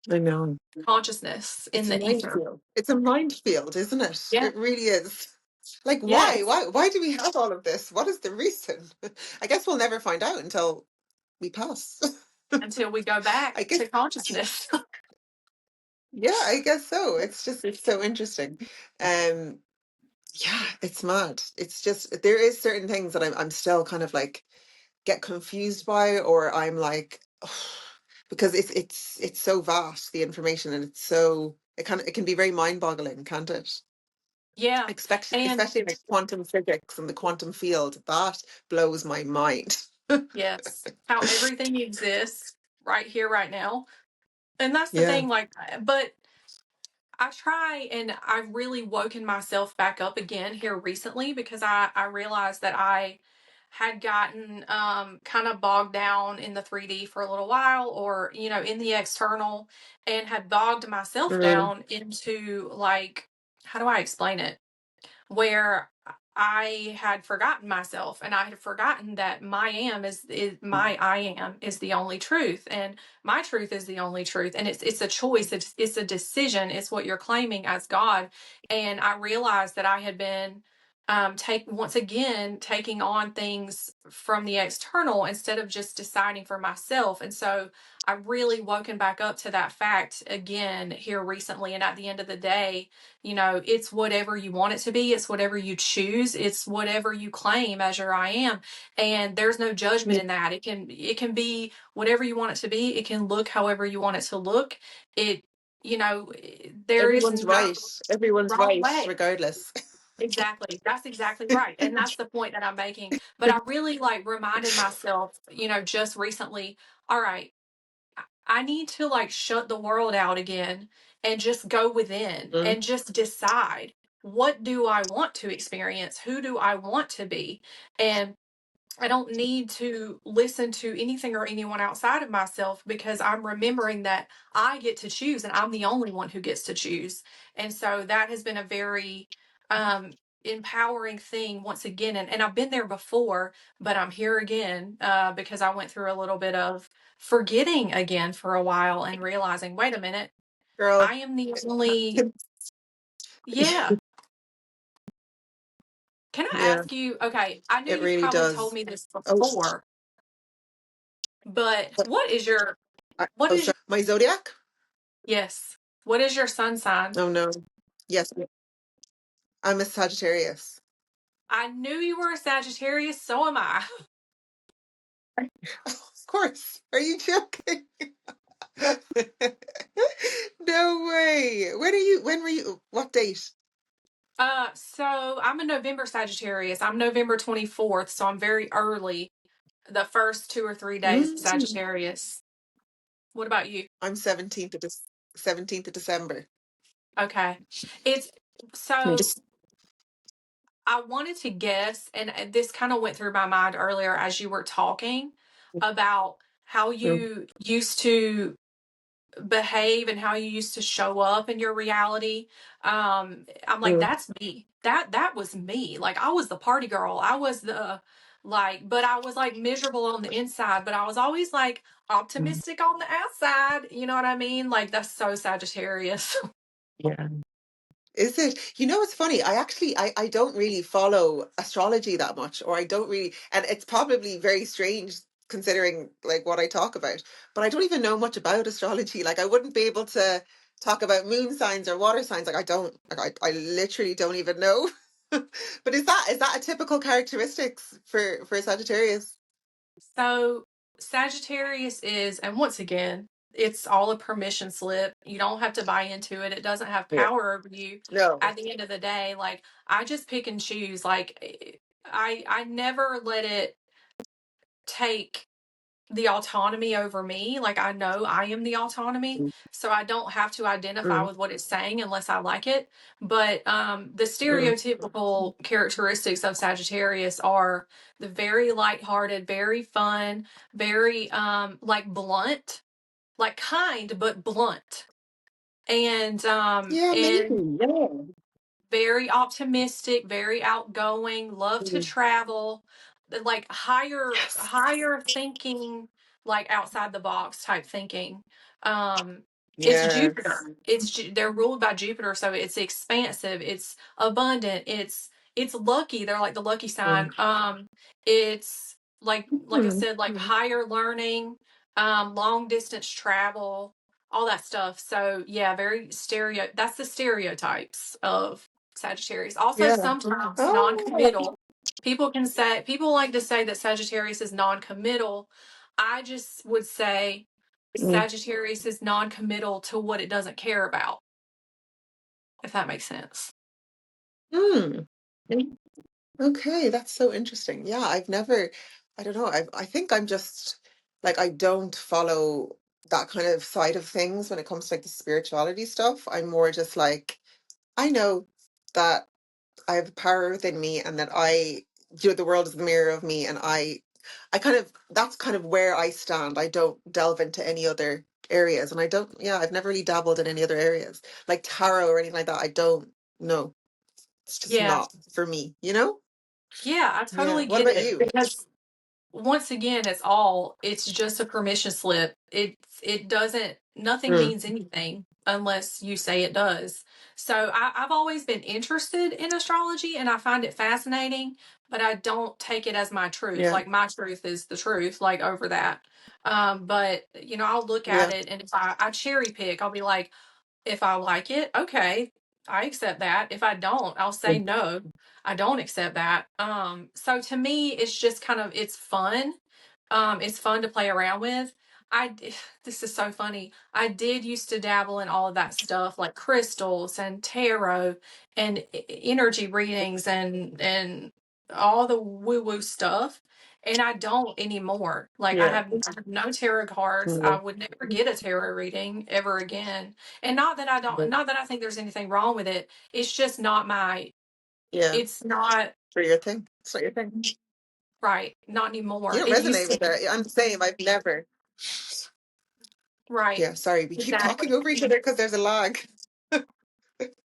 I know. consciousness in It's a the ether. minefield. It's a minefield, isn't it? Yeah. It really is. Like, why? Yes. Why do we have all of this? What is the reason? I guess we'll never find out until we pass. Until we go back I guess, to consciousness. yeah, I guess so. It's just so interesting. Um, yeah, it's mad. It's just there is certain things that I'm still kind of like get confused by, or I'm like, because it's so vast, the information, and it's so it can be very mind-boggling, can't it? Yeah. And Especially like quantum physics and the quantum field. That blows my mind. yes, how everything exists right here, right now. And that's the Yeah. thing, like, but I try and I've really woken myself back up again here recently because I realized that I had gotten kind of bogged down in the 3D for a little while, or in the external, and had bogged myself Mm, down into, like, how do I explain it, where I had forgotten myself, and I had forgotten that my am is my I am is the only truth, and my truth is the only truth, and it's a choice, it's a decision, it's what you're claiming as God. And I realized that I had been taking on things from the external instead of just deciding for myself. And so I really woken back up to that fact again here recently. And at the end of the day, it's whatever you want it to be, it's whatever you choose, it's whatever you claim as your I am. And there's no judgment yeah. in that. It can be whatever you want it to be, it can look however you want it to look. It you know there is Everyone's no right. Everyone's wrong right, way. regardless. Exactly. That's exactly right. And that's the point that I'm making. But I really, like, reminded myself, just recently, all right, I need to, like, shut the world out again and just go within Mm, and just decide, what do I want to experience? Who do I want to be? And I don't need to listen to anything or anyone outside of myself, because I'm remembering that I get to choose and I'm the only one who gets to choose. And so that has been a very um, empowering thing once again. And I've been there before, but I'm here again because I went through a little bit of forgetting again for a while and realizing, wait a minute, girl. I am the only, yeah. Can I Yeah, ask you, okay, I know it you've really probably told does. me this Oh, before, but what is sorry. My zodiac? yes. What is your sun sign? Oh no. Yes, I'm a Sagittarius. I knew you were a Sagittarius, so am I. Of course. Are you joking? No way. When were you, what date? So I'm a November Sagittarius. I'm November 24th, so I'm very early, the first 2 or 3 days of Mm, Sagittarius. What about you? I'm 17th of December. Okay. It's I'm so just I wanted to guess, and this kind of went through my mind earlier as you were talking about how mm, you used to behave and how you used to show up in your reality. I'm like, mm, that's me. That was me. Like, I was the party girl. I was but I was, like, miserable on the inside, but I was always, like, mm. optimistic on the outside. You know what I mean? Like, that's so Sagittarius. Yeah. Is it? You know, it's funny. I don't really follow astrology that much, or I don't really, and it's probably very strange considering like what I talk about, but I don't even know much about astrology. Like I wouldn't be able to talk about moon signs or water signs. Like I don't, like I literally don't even know. But is that a typical characteristics for Sagittarius? So Sagittarius is, and once again, it's all a permission slip. You don't have to buy into it. It doesn't have Yeah. power over you. No. At the end of the day, like, I just pick and choose. Like, I never let it take the autonomy over me. Like, I know I am the autonomy, so I don't have to identify Mm, with what it's saying unless I like it. But the mm. stereotypical characteristics of Sagittarius are the very lighthearted, very fun, very like blunt, like kind but blunt, and Yeah, maybe. Yeah. very optimistic, very outgoing, love to Mm. travel, like higher Yes. higher thinking, like outside the box type thinking. Um It's Yes. Jupiter. They're ruled by Jupiter, so it's expansive. It's abundant. It's lucky. They're like the lucky sign. Mm. It's like I Mm. said, like higher learning, long distance travel, all that stuff. So yeah, very stereo. That's the stereotypes of Sagittarius. Also, Yeah. sometimes Oh. non-committal. People like to say that Sagittarius is non-committal. I just would say Mm. Sagittarius is non-committal to what it doesn't care about, if that makes sense. Mm. Okay, that's so interesting. Yeah, I don't know, I think I'm just like I don't follow that kind of side of things when it comes to like the spirituality stuff. I'm more just like I know that I have power within me and that the world is the mirror of me and I kind of that's kind of where I stand. I don't delve into any other areas and I don't yeah, I've never really dabbled in any other areas. Like tarot or anything like that. I don't know. It's just Yeah. not for me, you know? Yeah, I Yeah. totally What get about it you? because once again, it's just a permission slip. It doesn't, nothing Mm. means anything unless you say it does. So I've always been interested in astrology and I find it fascinating, but I don't take it as my truth. Yeah. Like my truth is the truth, like over that. But you know, I'll look at Yeah. it and if I cherry pick, I'll be like, if I like it, okay, I accept that. If I don't, I'll say Mm. no. I don't accept that. So to me, it's just kind of it's fun. It's fun to play around with. This is so funny. I did used to dabble in all of that stuff like crystals and tarot and energy readings and all the woo woo stuff. And I don't anymore. Like Yeah. I have no tarot cards. I Mm. would never get a tarot reading ever again. And not that I don't, Mm. not that I think there's anything wrong with it. It's just not my, Yeah. it's not For your thing. It's not your thing. right. Not You anymore. don't It used resonate to with be. that. I'm the same. I've never. Right. Yeah, sorry. We keep Exactly. talking over each other because there's a lag.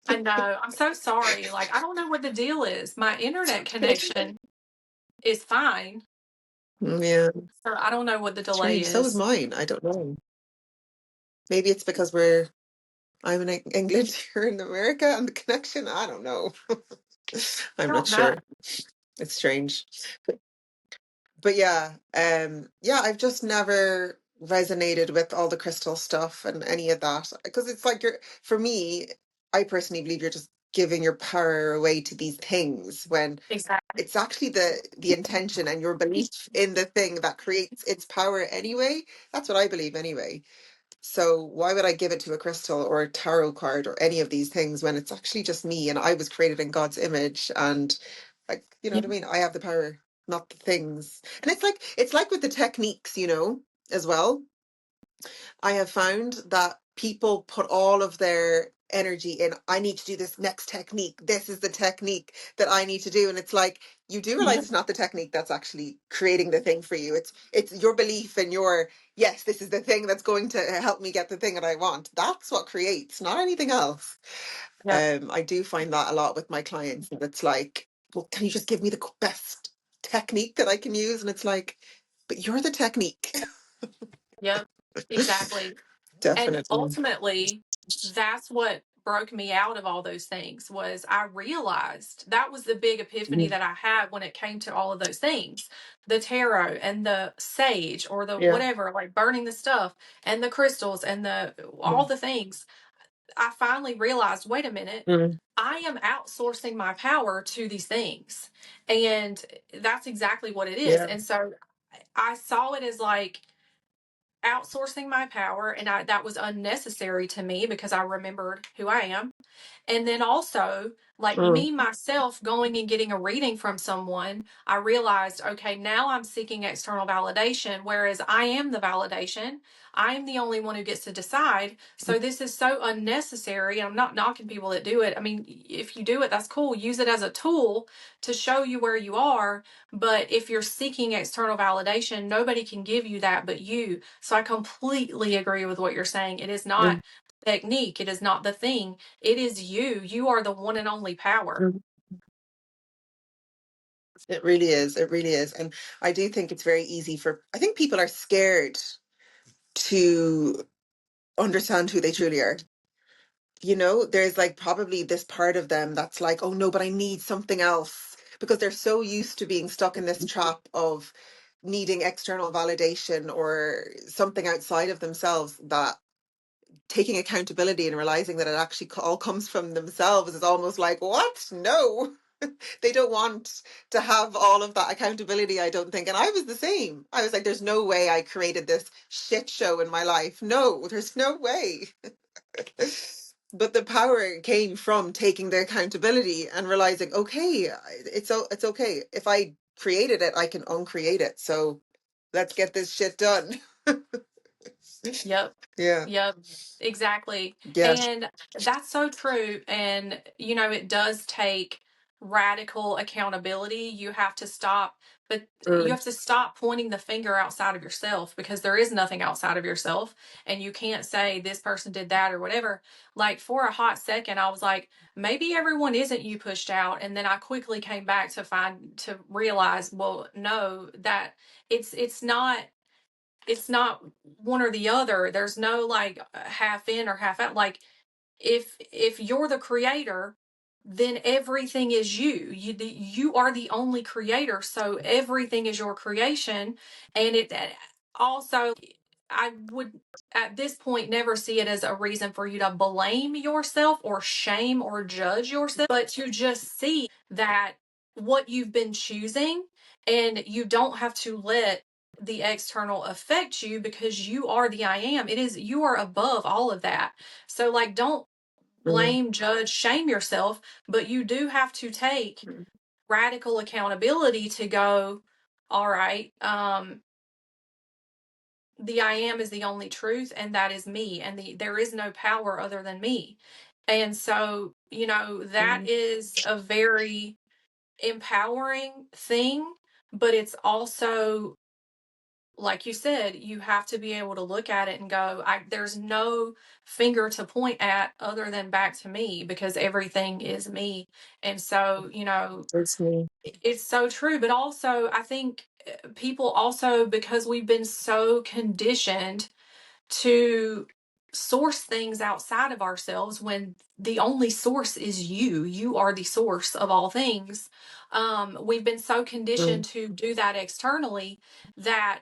I know. I'm so sorry. Like, I don't know what the deal is. My internet connection is fine. Yeah, So I don't know what the delay strange. So is is. mine. I don't know. Maybe it's because I'm in England, you're in America, and the connection, I don't know. I'm I not don't know. sure. It's strange. But yeah, yeah, I've just never resonated with all the crystal stuff and any of that because it's like for me, I personally believe you're just giving your power away to these things when Exactly. it's actually the intention and your belief in the thing that creates its power anyway. That's what I believe anyway. So why would I give it to a crystal or a tarot card or any of these things when it's actually just me and I was created in God's image and like you know Yeah. what I mean? I have the power, not the things. And it's like with the techniques, as well. I have found that people put all of their energy in, I need to do this next technique. This is the technique that I need to do. And it's like you do realize Yeah. it's not the technique that's actually creating the thing for you. It's your belief and your yes, this is the thing that's going to help me get the thing that I want. That's what creates, not anything else. Yeah. I do find that a lot with my clients. And it's like, well, can you just give me the best technique that I can use? And it's like, but you're the technique. Yep. Exactly. And Definitely. ultimately, that's what broke me out of all those things was I realized that was the big epiphany that I had when it came to all of those things. The tarot and the sage or the Yeah. whatever, like burning the stuff and the crystals and the all Mm. the things. I finally realized, wait a minute, Mm. I am outsourcing my power to these things. And that's exactly what it is. Yeah. And so I saw it as like outsourcing my power and that was unnecessary to me because I remembered who I am. And then also, like Mm. me myself going and getting a reading from someone, I realized, okay, now I'm seeking external validation, whereas I am the validation. I am the only one who gets to decide. So this is so unnecessary. I'm not knocking people that do it. I mean, if you do it, that's cool. Use it as a tool to show you where you are. But if you're seeking external validation, nobody can give you that but you. So I completely agree with what you're saying. It is not Mm. technique, it is not the thing. It is you. You are the one and only power. Mm. It really is. It really is. And I do think it's very easy I think people are scared to understand who they truly are. You know, there's like probably this part of them that's like, oh no, but I need something else, because they're so used to being stuck in this trap of needing external validation or something outside of themselves, that taking accountability and realizing that it actually all comes from themselves is almost like, what? No. They don't want to have all of that accountability, I don't think. And I was the same. I was like, there's no way I created this shit show in my life. No, there's no way. But the power came from taking the accountability and realizing, okay, it's okay. If I created it, I can uncreate it. So let's get this shit done. Yep. Yeah. Yep. Exactly. Yeah. And that's so true. And, it does take radical accountability. You Mm, have to stop pointing the finger outside of yourself, because there is nothing outside of yourself. And you can't say this person did that or whatever. Like, for a hot second, I was like, maybe everyone isn't you pushed out. And then I quickly came back to realize, well, no, that it's not one or the other. There's no like half in or half out. Like, if you're the creator, then everything is you. You are the only creator, so everything is your creation. And it also, I would at this point never see it as a reason for you to blame yourself or shame or judge yourself, but to just see that what you've been choosing, and you don't have to let the external affect you, because you are the I am. You are above all of that. So, like, don't mm, blame, judge, shame yourself, but you do have to take mm, radical accountability to go, all right, the I am is the only truth, and that is me, and there is no power other than me. And so, that mm, is a very empowering thing, but it's also, like you said, you have to be able to look at it and go, there's no finger to point at other than back to me, because everything is me. And so, it's me. it's so true. But also, I think people also, because we've been so conditioned to source things outside of ourselves, when the only source is you are the source of all things. We've been so conditioned Mm, to do that externally, that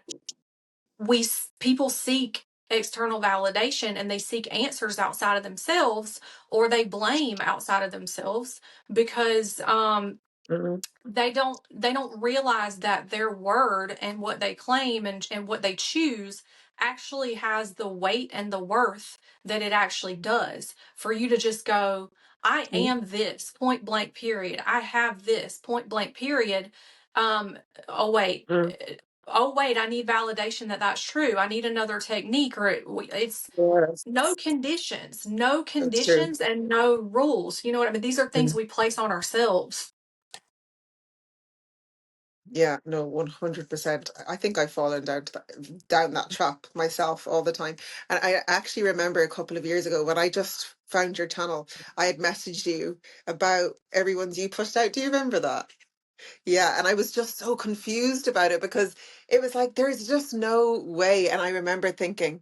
we people seek external validation, and they seek answers outside of themselves, or they blame outside of themselves, because mm, they don't realize that their word and what they claim, and what they choose, actually has the weight and the worth that it actually does. For you to just go, I mm, am this, point blank period, I have this, point blank period. um oh wait, mm. I need validation that that's true, I need another technique, or it's Yes, no that's true. conditions and no rules. You know what I mean? These are things Mm. we place on ourselves. Yeah, no, 100%. I think I've fallen down that trap myself all the time. And I actually remember a couple of years ago when I just found your channel, I had messaged you about everyone's you pushed out. Do you remember that? Yeah, and I was just so confused about it, because it was like there's just no way. And I remember thinking,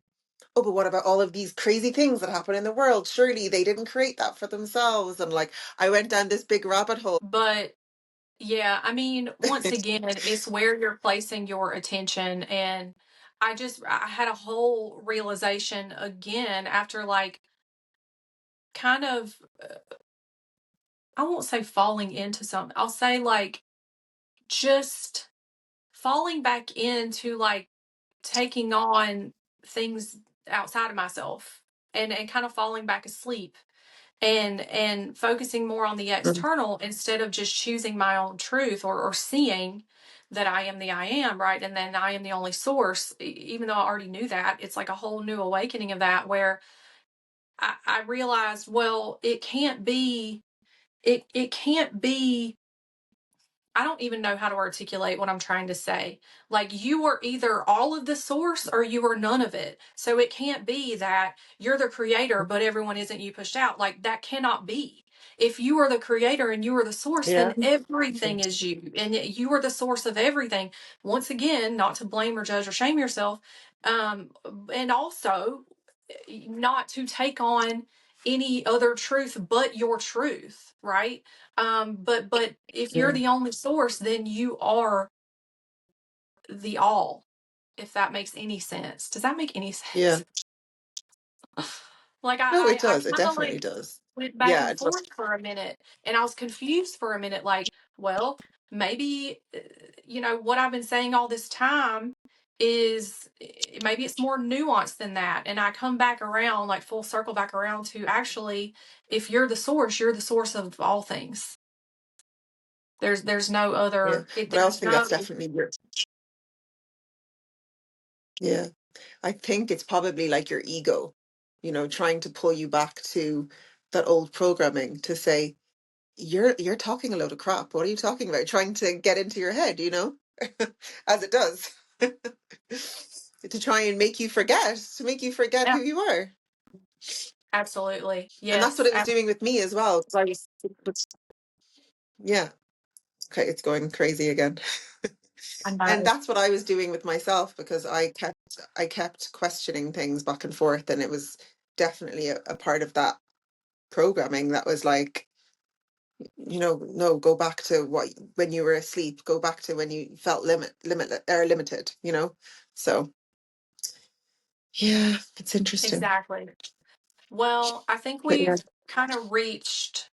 oh, but what about all of these crazy things that happen in the world? Surely they didn't create that for themselves. And like I went down this big rabbit hole. But yeah, I mean, once again, it's where you're placing your attention. And I had a whole realization again after, like, kind of, I won't say falling into something. I'll say, like, just falling back into, like, taking on things outside of myself, and kind of falling back asleep, and focusing more on the Mm, external, instead of just choosing my own truth, or seeing that I am the I am, right? And then I am the only source. Even though I already knew that, it's like a whole new awakening of that, where I realized, well, it can't be. I don't even know how to articulate what I'm trying to say. Like, you are either all of the source, or you are none of it. So it can't be that you're the creator, but everyone isn't you pushed out. Like, that cannot be. If you are the creator and you are the source, yeah. then everything is you, and you are the source of everything. Once again, not to blame or judge or shame yourself. And also, not to take on any other truth but your truth, right? But if you're Yeah. the only source, then you are the all. If that makes any sense, does that make any Yeah. sense? Like No, it I does. It kind of definitely like does. went back Yeah. and forth for a minute, and I was confused for a minute. Like, well, maybe what I've been saying all this time is maybe it's more nuanced than that, and I come back around, like full circle back around to actually, if you're the source of all things. There's no Yeah. other. But I also There's think that's no. definitely yeah. I think it's probably like your ego, trying to pull you back to that old programming to say, you're talking a load of crap. What are you talking about? Trying to get into your head, as it does. To try and make you forget, to make you forget who Yeah, you are. absolutely. And that's what Yes. it was doing with me as well. 'Cause I was, yeah, okay, it's going crazy again. I And know. that's what I was doing with myself because I kept questioning things back and forth, and it was definitely a part of that programming that was like, no, go back to what when you were asleep, go back to when you felt limited, So yeah, it's interesting. Exactly. Well, I think But yeah. we've kind of reached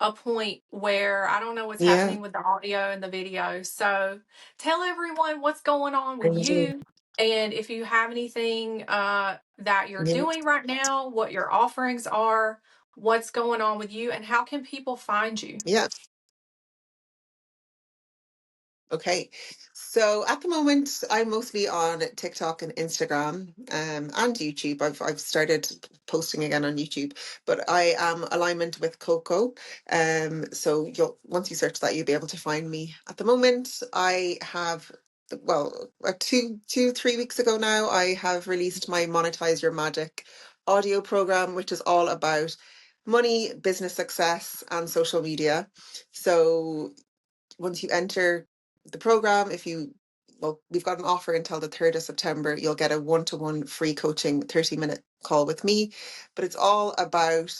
a point where I don't know what's Yeah. happening with the audio and the video. So tell everyone what's going on I with know. you. And if you have anything that you're Yeah. doing right now, what your offerings are, what's going on with you, and how can people find you? Yeah. Okay. So at the moment, I'm mostly on TikTok and Instagram, and YouTube. I've started posting again on YouTube, but I am alignment with Coco. So once you search that, you'll be able to find me. At the moment, I have, well, 3 weeks ago now, I have released my Monetize Your Magic audio program, which is all about money, business success, and social media. So once you enter the program, we've got an offer until the 3rd of September. You'll get a one-to-one free coaching 30-minute call with me. But it's all about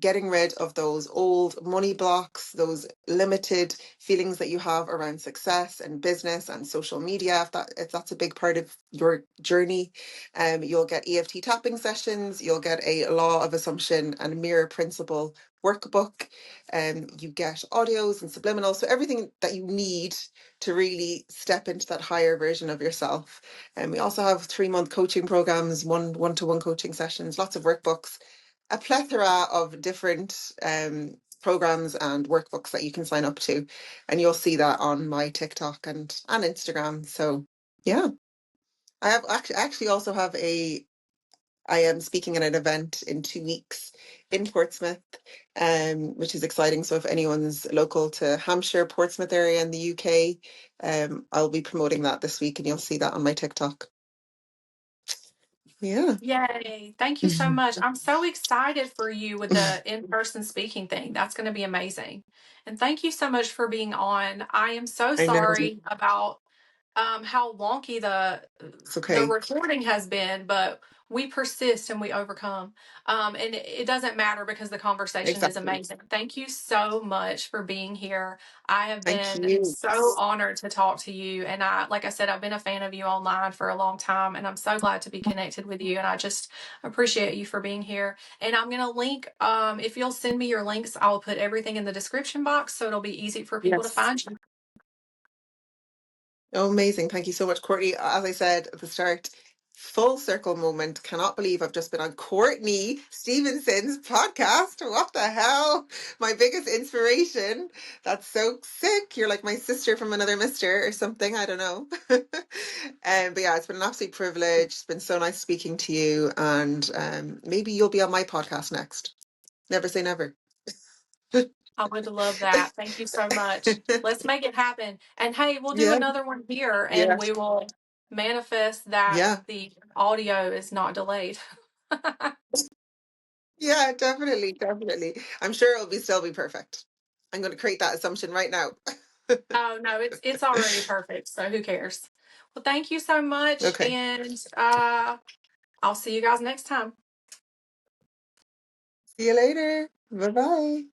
getting rid of those old money blocks, those limited feelings that you have around success and business and social media. If that's a big part of your journey, you'll get EFT tapping sessions, you'll get a law of assumption and mirror principle workbook, you get audios and subliminals, so everything that you need to really step into that higher version of yourself. And we also have 3-month coaching programs, one-to-one coaching sessions, lots of workbooks, a plethora of different programs and workbooks that you can sign up to, and you'll see that on my TikTok and Instagram. So yeah, I have actually also have I am speaking at an event in 2 weeks in Portsmouth, which is exciting. So if anyone's local to Hampshire, Portsmouth area in the UK, I'll be promoting that this week, and you'll see that on my TikTok. Yeah. Yay. Thank you so much. I'm so excited for you with the in-person speaking thing. That's going to be amazing. And thank you so much for being on. I am so I know. sorry about how wonky It's the okay. recording has been, but we persist and we overcome. And it doesn't matter because the conversation is Exactly. amazing. Thank you so much for being here. I have Thank been you. so honored to talk to you. And like I said, I've been a fan of you online for a long time, and I'm so glad to be connected with you. And I just appreciate you for being here. And I'm going to link, if you'll send me your links, I'll put everything in the description box so it'll be easy for people to Yes. find you. Oh, amazing. Thank you so much, Courtney. As I said at the start, full circle moment. Cannot believe I've just been on Courtney Stevenson's podcast. What the hell? My biggest inspiration. That's so sick. You're like my sister from another mister or something. I don't know. But yeah, it's been an absolute privilege. It's been so nice speaking to you. And maybe you'll be on my podcast next. Never say never. I would love that. Thank you so much. Let's make it happen. And hey, we'll do Yeah. another one here and Yeah. we will manifest that Yeah. the audio is not delayed. Yeah, definitely, definitely. I'm sure it'll still be perfect. I'm going to create that assumption right now. Oh no, it's already perfect, so who cares? Well, thank you so much, Okay. and I'll see you guys next time. See you later. Bye bye.